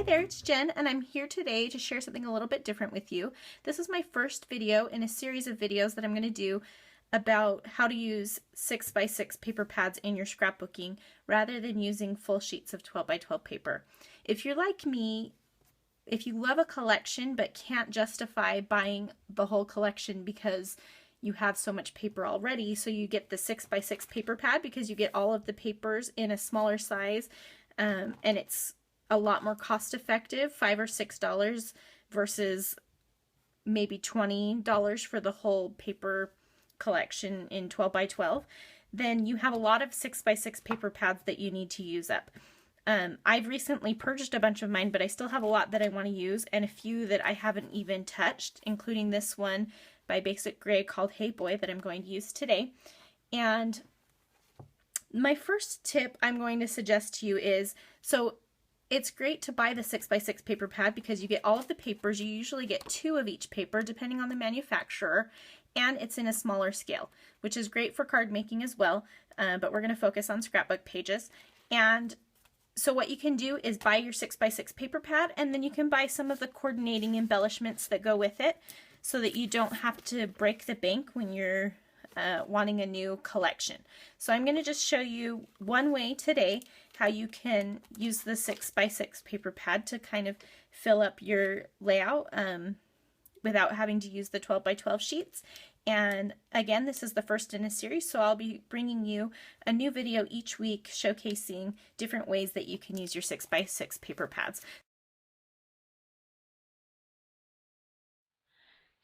there, it's Jen, and I'm here today to share something a little bit different with you. This is my first video in a series of videos that I'm going to do about how to use 6x6 paper pads in your scrapbooking rather than using full sheets of 12x12 paper. If you're like me, if you love a collection but can't justify buying the whole collection because you have so much paper already, so you get the 6x6 paper pad because you get all of the papers in a smaller size, and it's a lot more cost effective, $5 or $6 versus maybe $20 for the whole paper collection in 12x12, then you have a lot of 6x6 paper pads that you need to use up. I've recently purged a bunch of mine, but I still have a lot that I want to use and a few that I haven't even touched, including this one by Basic Gray called Hey Boy that I'm going to use today. And my first tip I'm going to suggest to you is, so it's great to buy the 6x6 paper pad because you get all of the papers. You usually get 2 of each paper depending on the manufacturer, and it's in a smaller scale, which is great for card making as well, but we're going to focus on scrapbook pages. And so what you can do is buy your 6x6 paper pad, and then you can buy some of the coordinating embellishments that go with it so that you don't have to break the bank when you're wanting a new collection. So I'm going to just show you one way today how you can use the 6x6 paper pad to kind of fill up your layout without having to use the 12x12 sheets. And again, this is the first in a series, so I'll be bringing you a new video each week showcasing different ways that you can use your 6x6 paper pads.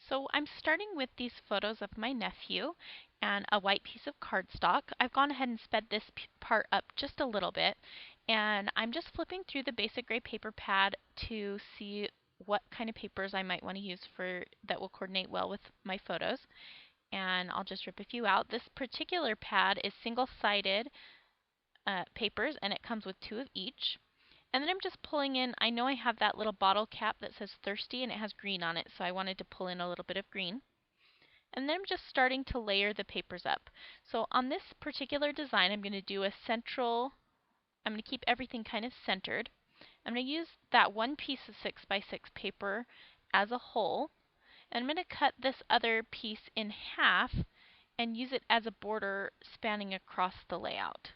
So I'm starting with these photos of my nephew and a white piece of cardstock. I've gone ahead and sped this part up just a little bit, and I'm just flipping through the Basic Gray paper pad to see what kind of papers I might want to use that will coordinate well with my photos. And I'll just rip a few out. This particular pad is single-sided papers, and it comes with 2 of each. And then I'm just pulling in, I know I have that little bottle cap that says Thirsty and it has green on it, so I wanted to pull in a little bit of green. And then I'm just starting to layer the papers up. So on this particular design, I'm going to do a central, I'm going to keep everything kind of centered. I'm going to use that one piece of 6x6 paper as a whole, and I'm going to cut this other piece in half and use it as a border spanning across the layout.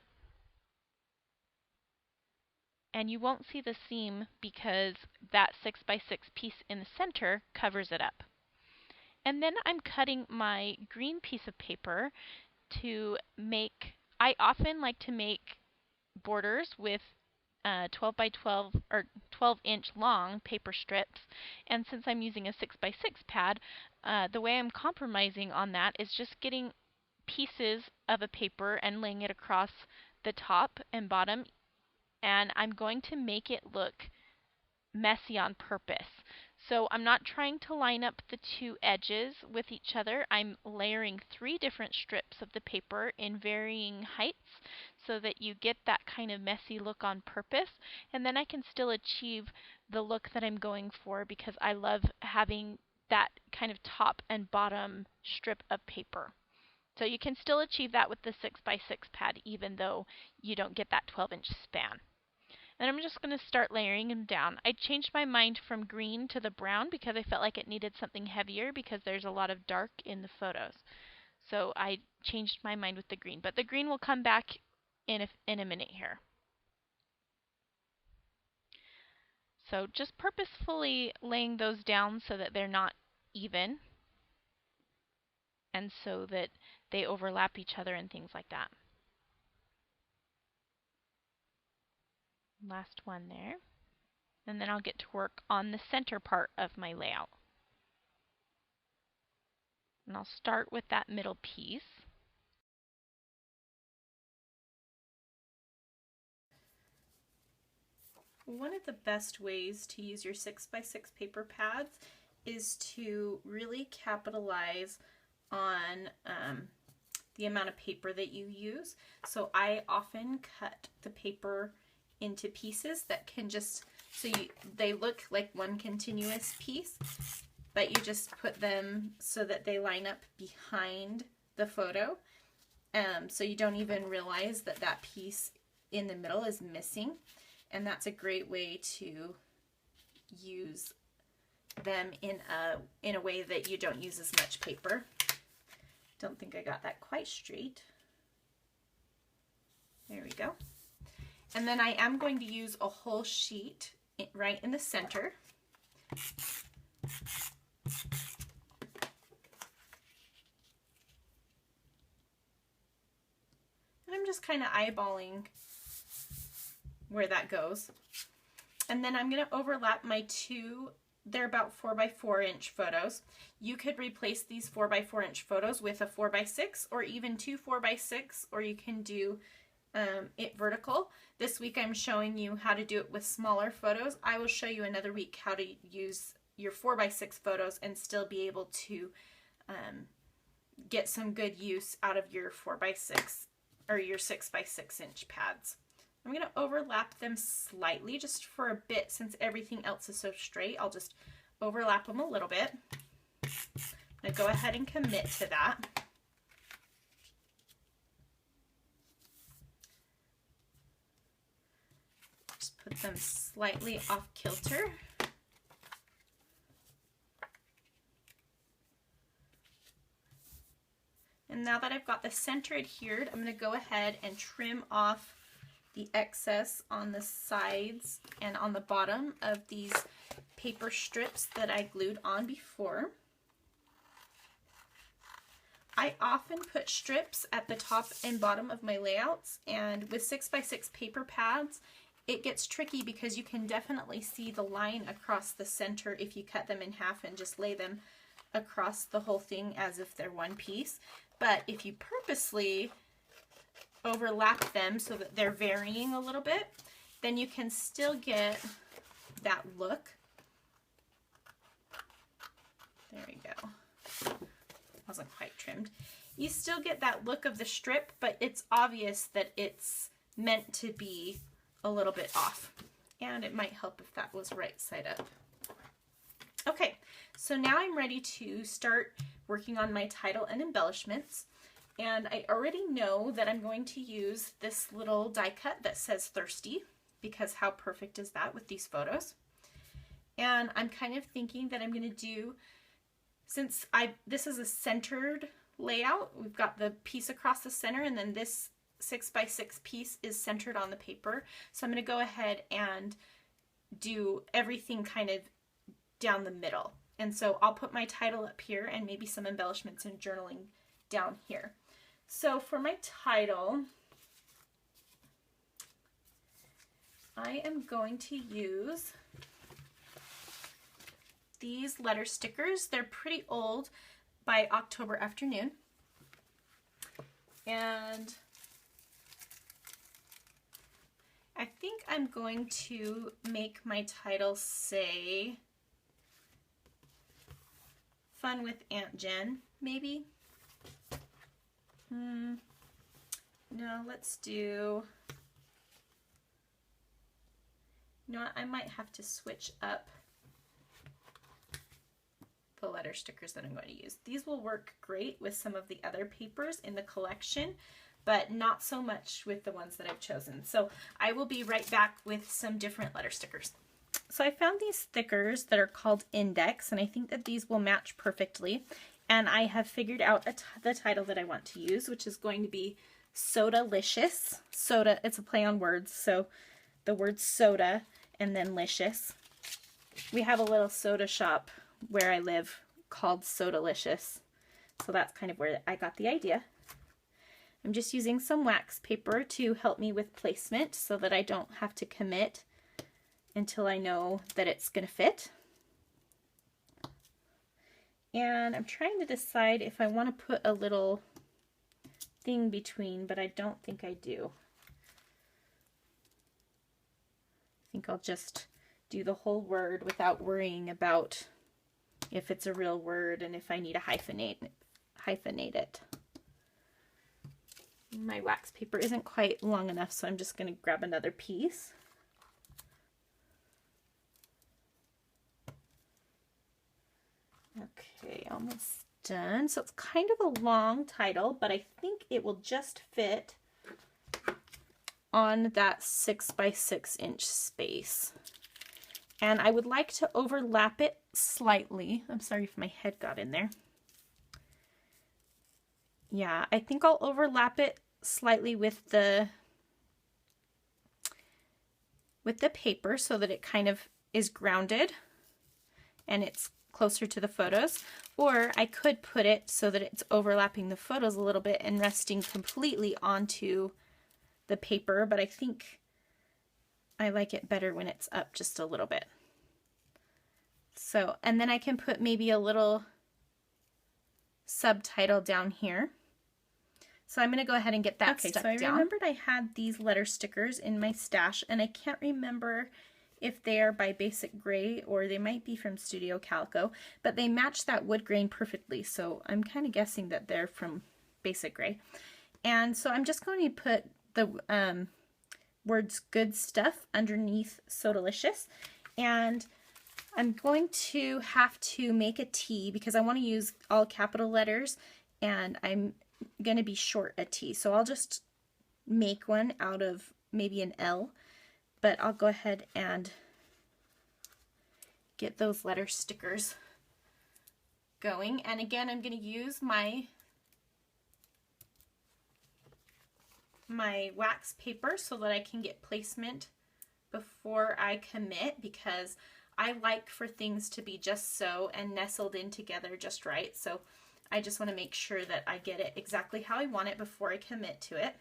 And you won't see the seam because that 6x6 piece in the center covers it up. And then I'm cutting my green piece of paper to make, I often like to make borders with 12x12 or 12-inch long paper strips, and since I'm using a 6x6 pad, the way I'm compromising on that is just getting pieces of a paper and laying it across the top and bottom, and I'm going to make it look messy on purpose. So I'm not trying to line up the 2 edges with each other. I'm layering 3 different strips of the paper in varying heights so that you get that kind of messy look on purpose, and then I can still achieve the look that I'm going for because I love having that kind of top and bottom strip of paper. So you can still achieve that with the 6x6 pad even though you don't get that 12-inch span. And I'm just going to start layering them down. I changed my mind from green to the brown because I felt like it needed something heavier because there's a lot of dark in the photos. So I changed my mind with the green, but the green will come back in a minute here. So just purposefully laying those down so that they're not even and so that they overlap each other and things like that. Last one there. And then I'll get to work on the center part of my layout. And I'll start with that middle piece. One of the best ways to use your 6x6 paper pads is to really capitalize on the amount of paper that you use. So I often cut the paper into pieces that can just, they look like one continuous piece, but you just put them so that they line up behind the photo. So you don't even realize that that piece in the middle is missing. And that's a great way to use them in a way that you don't use as much paper. Don't think I got that quite straight. There we go. And then I am going to use a whole sheet right in the center. And I'm just kind of eyeballing where that goes. And then I'm going to overlap my two, they're about 4x4 inch photos. You could replace these 4x4 inch photos with a 4x6 or even two 4x6, or you can do it vertical. This week I'm showing you how to do it with smaller photos. I will show you another week how to use your 4x6 photos and still be able to get some good use out of your 4x6 or your 6x6 inch pads. I'm going to overlap them slightly just for a bit since everything else is so straight. I'll just overlap them a little bit. I'm going to go ahead and commit to that. Just put them slightly off kilter. And now that I've got the center adhered, I'm going to go ahead and trim off the excess on the sides and on the bottom of these paper strips that I glued on before. I often put strips at the top and bottom of my layouts, and with 6x6 paper pads it gets tricky because you can definitely see the line across the center if you cut them in half and just lay them across the whole thing as if they're one piece. But if you purposely overlap them so that they're varying a little bit, then you can still get that look. There we go. Wasn't quite trimmed. You still get that look of the strip, but it's obvious that it's meant to be a little bit off. And it might help if that was right side up. Okay, so now I'm ready to start working on my title and embellishments. And I already know that I'm going to use this little die cut that says Thirsty, because how perfect is that with these photos? And I'm kind of thinking that I'm going to do, since this is a centered layout, we've got the piece across the center, and then this 6x6 piece is centered on the paper. So I'm going to go ahead and do everything kind of down the middle. And so I'll put my title up here and maybe some embellishments and journaling down here. So for my title, I am going to use these letter stickers. They're pretty old, by October Afternoon. And I think I'm going to make my title say Fun with Aunt Jen, maybe? No, let's do, you know what, I might have to switch up the letter stickers that I'm going to use. These will work great with some of the other papers in the collection, but not so much with the ones that I've chosen. So I will be right back with some different letter stickers. So I found these stickers that are called Index, and I think that these will match perfectly. And I have figured out the title that I want to use, which is going to be Sodalicious. Soda, it's a play on words, so the word soda and then licious. We have a little soda shop where I live called Sodalicious, so that's kind of where I got the idea. I'm just using some wax paper to help me with placement so that I don't have to commit until I know that it's going to fit. And I'm trying to decide if I want to put a little thing between, but I don't think I do. I think I'll just do the whole word without worrying about if it's a real word and if I need to hyphenate it. My wax paper isn't quite long enough, so I'm just going to grab another piece. Okay, almost done. So it's kind of a long title, but I think it will just fit on that 6x6 inch space. And I would like to overlap it slightly. I'm sorry if my head got in there. Yeah, I think I'll overlap it slightly with the paper so that it kind of is grounded and it's closer to the photos. Or I could put it so that it's overlapping the photos a little bit and resting completely onto the paper, but I think I like it better when it's up just a little bit. So, and then I can put maybe a little subtitle down here. So I'm going to go ahead and get that stuck down. Okay, so I remembered I had these letter stickers in my stash, and I can't remember if they are by Basic Gray or they might be from Studio Calico, but they match that wood grain perfectly, so I'm kind of guessing that they're from Basic Gray. And so I'm just going to put the words Good Stuff underneath Sodalicious, and I'm going to have to make a T because I want to use all capital letters, and I'm going to be short a T. So I'll just make one out of maybe an L, but I'll go ahead and get those letter stickers going. And again, I'm going to use my wax paper so that I can get placement before I commit, because I like for things to be just so and nestled in together just right. So I just want to make sure that I get it exactly how I want it before I commit to it.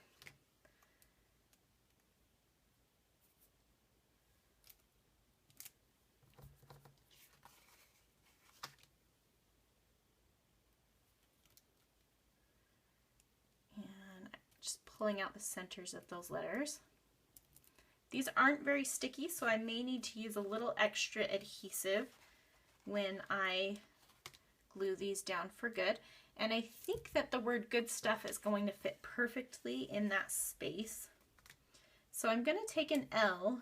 And I'm just pulling out the centers of those letters. These aren't very sticky, so I may need to use a little extra adhesive when I glue these down for good. And I think that the word Good Stuff is going to fit perfectly in that space. So I'm going to take an L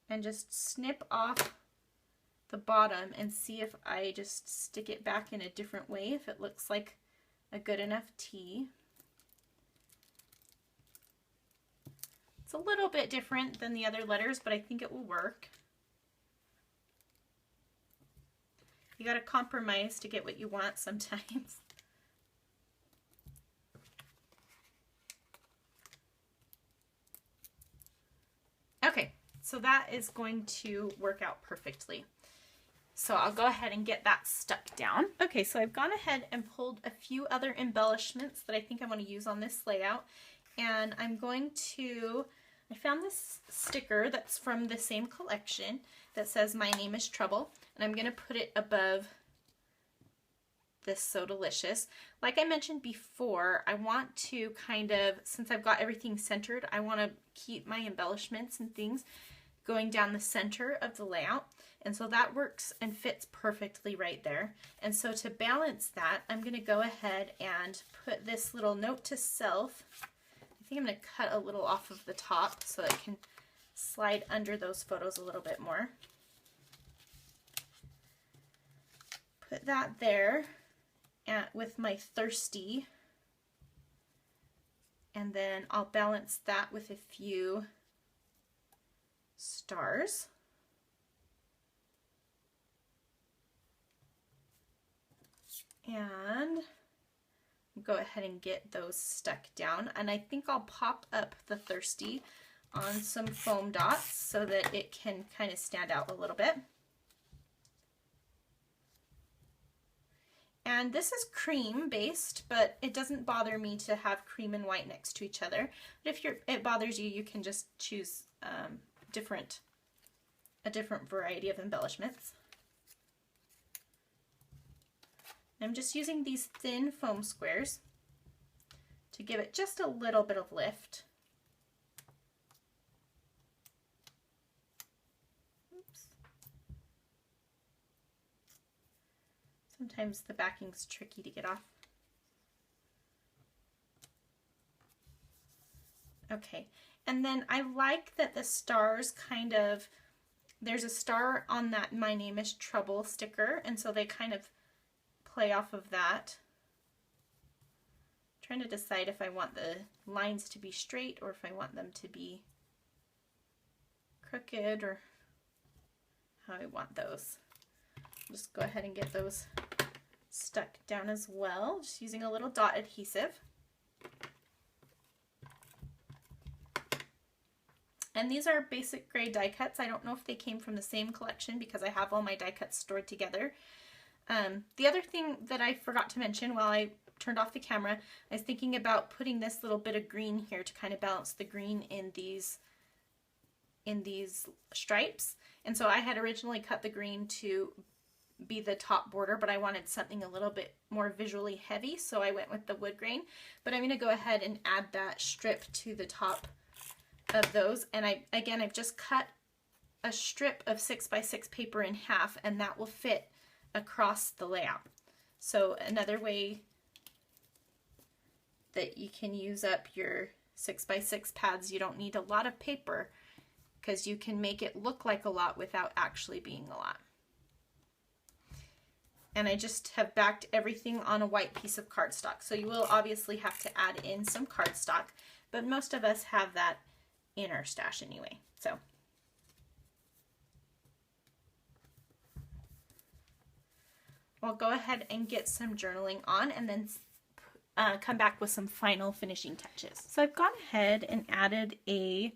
and just snip off the bottom and see if I just stick it back in a different way, if it looks like a good enough T. It's a little bit different than the other letters, but I think it will work. You gotta compromise to get what you want sometimes. Okay, so that is going to work out perfectly. So I'll go ahead and get that stuck down. Okay, so I've gone ahead and pulled a few other embellishments that I think I want to use on this layout. And I'm going to, I found this sticker that's from the same collection that says My Name is Trouble. And I'm going to put it above this Sodalicious. Like I mentioned before, I want to kind of, since I've got everything centered, I want to keep my embellishments and things going down the center of the layout. And so that works and fits perfectly right there. And so to balance that, I'm going to go ahead and put this little note to self. I think I'm going to cut a little off of the top so it can slide under those photos a little bit more. Put that there with my thirsty, and then I'll balance that with a few stars. And go ahead and get those stuck down. And I think I'll pop up the thirsty on some foam dots so that it can kind of stand out a little bit. And this is cream based, but it doesn't bother me to have cream and white next to each other. But if it bothers you, you can just choose a different variety of embellishments. I'm just using these thin foam squares to give it just a little bit of lift. Oops. Sometimes the backing's tricky to get off. Okay, and then I like that the stars kind of, there's a star on that My Name is Trouble sticker, and so they kind of play off of that. I'm trying to decide if I want the lines to be straight or if I want them to be crooked, or how I want those. Just go ahead and get those stuck down as well, just using a little dot adhesive. And these are basic gray die cuts. I don't know if they came from the same collection because I have all my die cuts stored together. The other thing that I forgot to mention while I turned off the camera, I was thinking about putting this little bit of green here to kind of balance the green in these stripes. And so I had originally cut the green to be the top border, but I wanted something a little bit more visually heavy, so I went with the wood grain. But I'm going to go ahead and add that strip to the top of those. And I've just cut a strip of 6x6 paper in half, and that will fit across the layout. So another way that you can use up your 6x6 pads, you don't need a lot of paper because you can make it look like a lot without actually being a lot. And I just have backed everything on a white piece of cardstock. So you will obviously have to add in some cardstock, but most of us have that in our stash anyway. So I'll go ahead and get some journaling on and then come back with some final finishing touches. So I've gone ahead and added a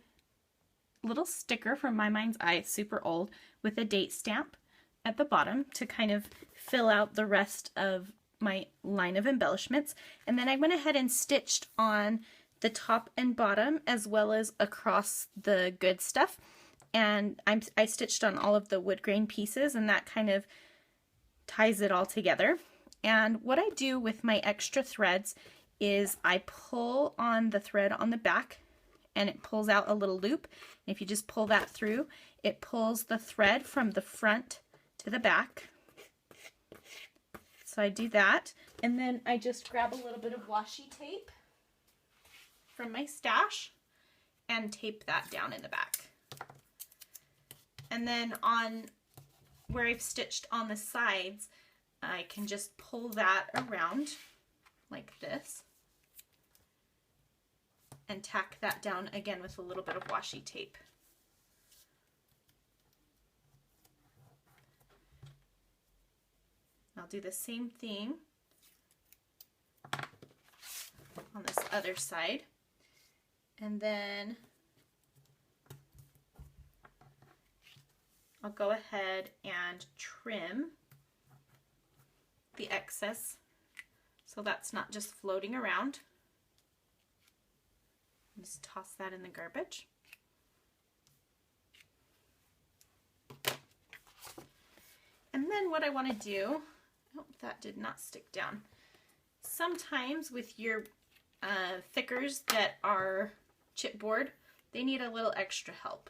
little sticker from My Mind's Eye, super old, with a date stamp at the bottom to kind of fill out the rest of my line of embellishments. And then I went ahead and stitched on the top and bottom as well as across the good stuff. And I stitched on all of the wood grain pieces, and that kind of ties it all together. And what I do with my extra threads is I pull on the thread on the back and it pulls out a little loop. And if you just pull that through, it pulls the thread from the front to the back. So I do that, and then I just grab a little bit of washi tape from my stash and tape that down in the back. And then on where I've stitched on the sides, I can just pull that around like this and tack that down again with a little bit of washi tape. I'll do the same thing on this other side. And then I'll go ahead and trim the excess so that's not just floating around. Just toss that in the garbage. And then what I want to do, oh, that did not stick down. Sometimes with your thickers that are chipboard, they need a little extra help.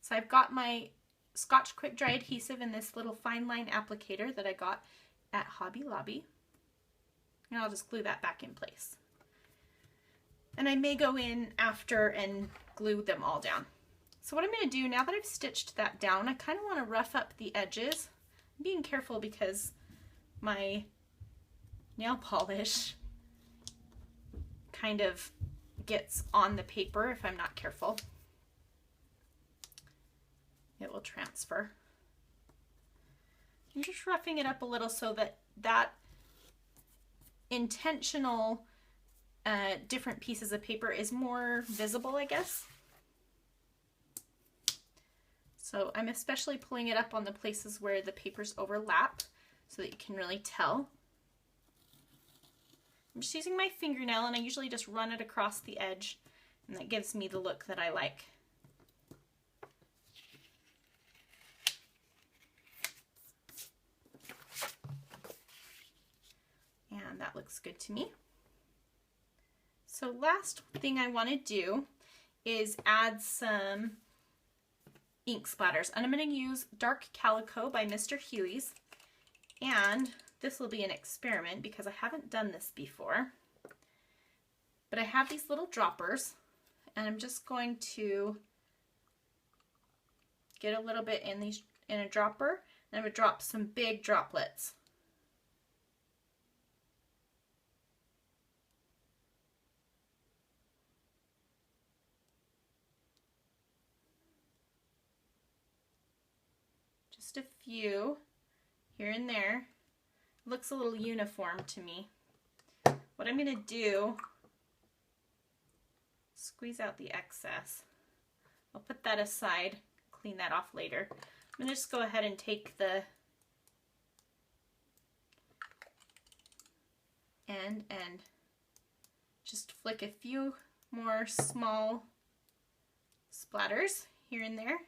So I've got my Scotch Quick Dry adhesive in this little fine line applicator that I got at Hobby Lobby. And I'll just glue that back in place. And I may go in after and glue them all down. So what I'm going to do, now that I've stitched that down, I kind of want to rough up the edges. I'm being careful because my nail polish kind of gets on the paper if I'm not careful. It will transfer. I'm just roughing it up a little so that that intentional different pieces of paper is more visible, I guess. So I'm especially pulling it up on the places where the papers overlap so that you can really tell. I'm just using my fingernail, and I usually just run it across the edge, and that gives me the look that I like. And that looks good to me. So last thing I want to do is add some ink splatters. And I'm going to use Dark Calico by Mr. Huey's. And this will be an experiment because I haven't done this before. But I have these little droppers, and I'm just going to get a little bit in a dropper, and I'm going to drop some big droplets. Just a few here and there. Looks a little uniform to me. What I'm going to do, squeeze out the excess. I'll put that aside, clean that off later. I'm going to just go ahead and take the end and just flick a few more small splatters here and there.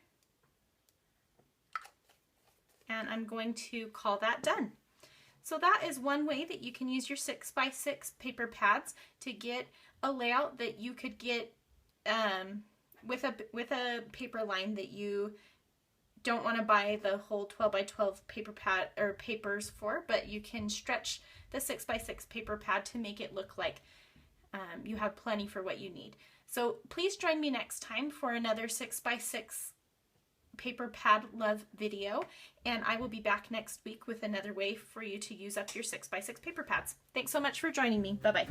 And I'm going to call that done. So that is one way that you can use your 6x6 paper pads to get a layout that you could get with a paper line that you don't want to buy the whole 12x12 paper pad or papers for, but you can stretch the 6x6 paper pad to make it look like you have plenty for what you need. So please join me next time for another 6x6 paper pad love video, and I will be back next week with another way for you to use up your 6x6 paper pads. Thanks so much for joining me. Bye-bye.